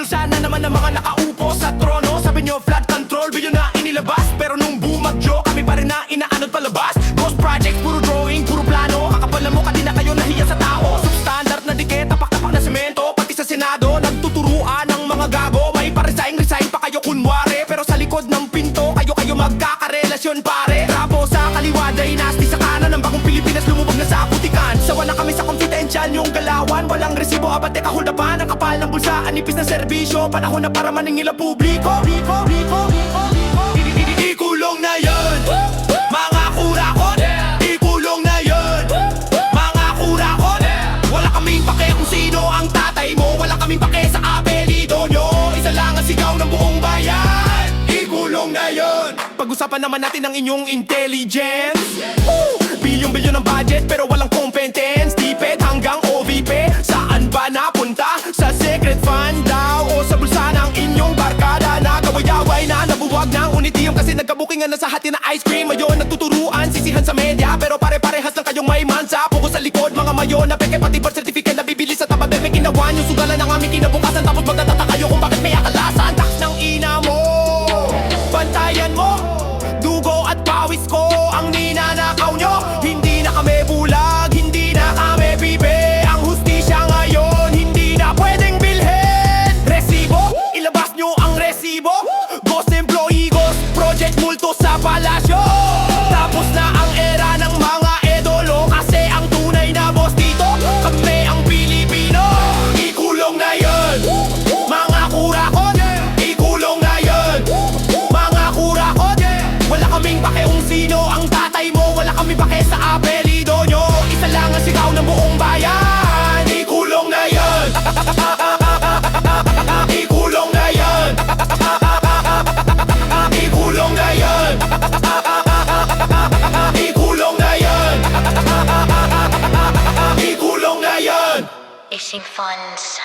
Kilusan na naman ang mga nakaupo sa trono. Sabi nyo flood control, video na inilabas. Pero nung bumagyo, kami pa rin na inaanod palabas. Ghost project, puro drawing, puro plano. Kakapal na mukha, di na kayo nahiya sa tao. Substandard na dikit, tapak-tapak na semento. Pati sa Senado, nagtuturuan ng mga gago. May pa-resign pa kayo kunwari. Pero sa likod ng pinto, kayo magkakarelasyon pare. Rabo sa kaliwa, dynasty sa kanan. Ang bagong Pilipinas lumubog na sa putikan. Sawa na kami sa confidential yung galawan. Walang resibo, abate kahuldapan. Ang kapal ng bulsa, anipis na serbisyo. Panahon na para maningil ang publiko. Ikulong na yun, mga kurakot. Ikulong na yun, mga kurakot. Wala kaming pake kung sino ang tatay mo. Wala kaming pake sa apelido nyo. Isa lang ang sigaw ng buong bayan. Ikulong na yun. Pag-usapan naman natin ang inyong intelligence. Bilyon-bilyon ang budget pero walang competence. Tipid hanggang OVP. Saan ba napunta? Sa secret fund daw o sa bulsa ng inyong barkada? Nagaway-away na nabuwag ng unitiyong kasi nagkabukingan na sa hati na ice cream. Mayon nagtuturuan, sisihan sa media pero pare-parehas lang kayong may mansa. Pugo sa likod mga mayon na peke pati birth certificate na bibili sa tabad. May ginawa nyo sugalan ng aming kinabukasan. Tapos magtataka kayo kung bakit may akalasan. Tax ng ina mo, bantayan mo. Dugo at pawis ko ang ninanakaw nyo. Hindi na kami bulag, hindi na kami bibe. Ang hustisya ngayon, hindi na pwedeng bilhin. Resibo, ilabas nyo ang resibo. Ghost employee, ghost project, multo sa palasyo. Tapos na ang era ng mga idolo. Kasi ang tunay na boss dito, kami ang Pilipino. Ikulong na yun, mga kurakot. Ikulong na yun, mga kurakot. Wala kaming pake kung sino ang tatay mo. Wala kaming pake sa apelido nyo. Isa lang ang sigaw ng buong bayan. Ikulong na yun, ikulong na yun, ikulong na yun, ikulong na yun, ikulong na yun. Issuing funds.